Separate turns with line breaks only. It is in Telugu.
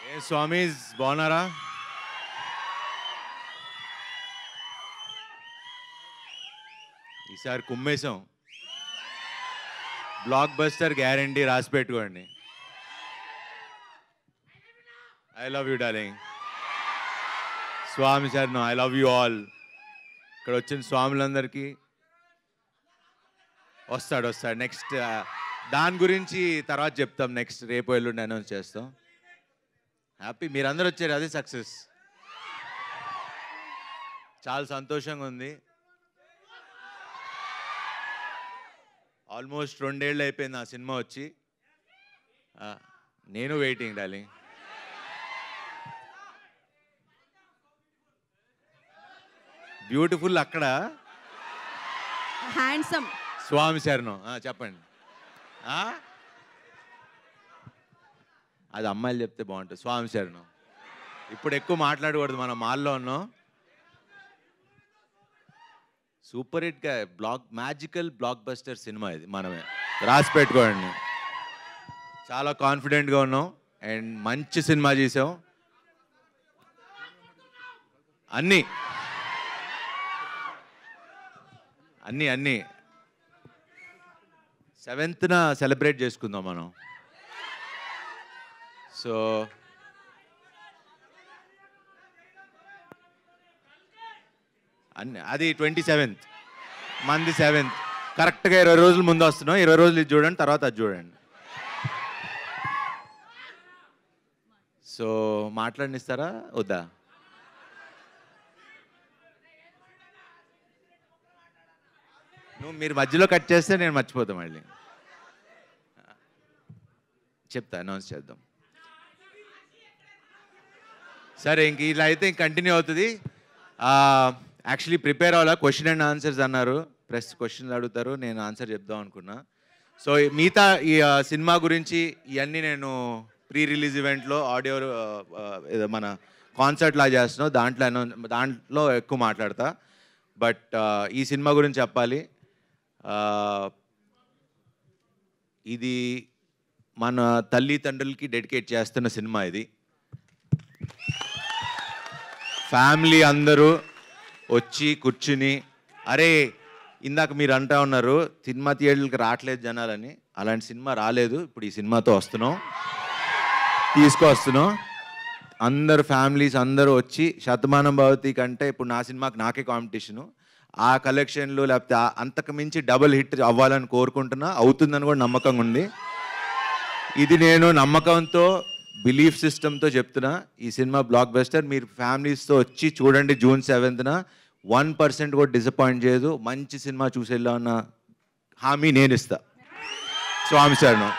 ఏ స్వామీస్ బాగున్నారా? ఈసారి కుమ్మేశాం. బ్లాక్ బస్టర్ గ్యారంటీ, రాసి పెట్టుకోండి. I love you darling. Swami sir, I love you all. ఇక్కడ వచ్చిన స్వాములందరికీ వస్తాడు నెక్స్ట్. దాని గురించి తర్వాత చెప్తాం. నెక్స్ట్ రేపు ఎల్లుండి అనౌన్స్ చేస్తాం. హ్యాపీ మీరందరూ వచ్చారు, అదే సక్సెస్. చాలా సంతోషంగా ఉంది. ఆల్మోస్ట్ 2 ఏళ్ళు అయిపోయింది ఆ సినిమా వచ్చి. నేను వెయిటింగ్ డార్లింగ్. బ్యూటిఫుల్ అక్కడ
హ్యాండ్సమ్
స్వామి శరణం. చెప్పండి. అది అమ్మాయిలు చెప్తే బాగుంటుంది. స్వామి శరణం. ఇప్పుడు ఎక్కువ మాట్లాడకూడదు, మనం మాల్లో ఉన్నాం. సూపర్ హిట్గా మ్యాజికల్ బ్లాక్ బస్టర్ సినిమా ఇది. మనమే రాసి పెట్టుకోండి. చాలా కాన్ఫిడెంట్గా ఉన్నాం అండ్ మంచి సినిమా చేసాం. అన్నీ 7th సెలబ్రేట్ చేసుకుందాం మనం. సో అది 27th, మంది 7th. కరెక్ట్గా 20 రోజుల ముందు వస్తున్నాం. 20 రోజులు ఇది చూడండి, తర్వాత అది చూడండి. సో మాట్లాడినిస్తారా వద్దా? మీరు మధ్యలో కట్ చేస్తే నేను మర్చిపోతాను. మళ్ళీ చెప్తా, అనౌన్స్ చేద్దాం. సరే, ఇంక ఇలా అయితే కంటిన్యూ అవుతుంది. యాక్చువల్లీ ప్రిపేర్ అవ్వాలా. క్వశ్చన్ అండ్ ఆన్సర్స్ అన్నారు. ప్రెస్ క్వశ్చన్లు అడుగుతారు, నేను ఆన్సర్ చెప్దాం అనుకున్నా. సో మిగతా ఈ సినిమా గురించి ఇవన్నీ నేను ప్రీ రిలీజ్ ఈవెంట్లో ఆడియో మన కాన్సర్ట్ లా చేస్తున్నాం, దాంట్లో ఎక్కువ మాట్లాడతా. బట్ ఈ సినిమా గురించి చెప్పాలి. ఇది మన తల్లిదండ్రులకి డెడికేట్ చేస్తున్న సినిమా. ఇది ఫ్యామిలీ అందరూ వచ్చి కూర్చుని, అరే ఇందాక మీరు అంటా ఉన్నారు సినిమా థియేటర్లకి రావట్లేదు జనాలని. అలాంటి సినిమా రాలేదు. ఇప్పుడు ఈ సినిమాతో తీసుకొస్తున్నాం. అందరు ఫ్యామిలీస్ అందరూ వచ్చి, శతమానం భవతి కంటే ఇప్పుడు నా సినిమాకి నాకే కాంపిటీషను. ఆ కలెక్షన్లు లేకపోతే అంతకు మించి డబుల్ హిట్ అవ్వాలని కోరుకుంటున్నా. అవుతుందని కూడా నమ్మకంగా ఉంది. ఇది నేను నమ్మకంతో, బిలీఫ్ సిస్టమ్తో చెప్తున్నా. ఈ సినిమా బ్లాక్ బస్టర్. మీరు ఫ్యామిలీస్తో వచ్చి చూడండి. June 7th 1% కూడా డిసప్పాయింట్ చేయదు. మంచి సినిమా చూసేలా ఉన్న హామీ నేను ఇస్తా. స్వామి శరణం.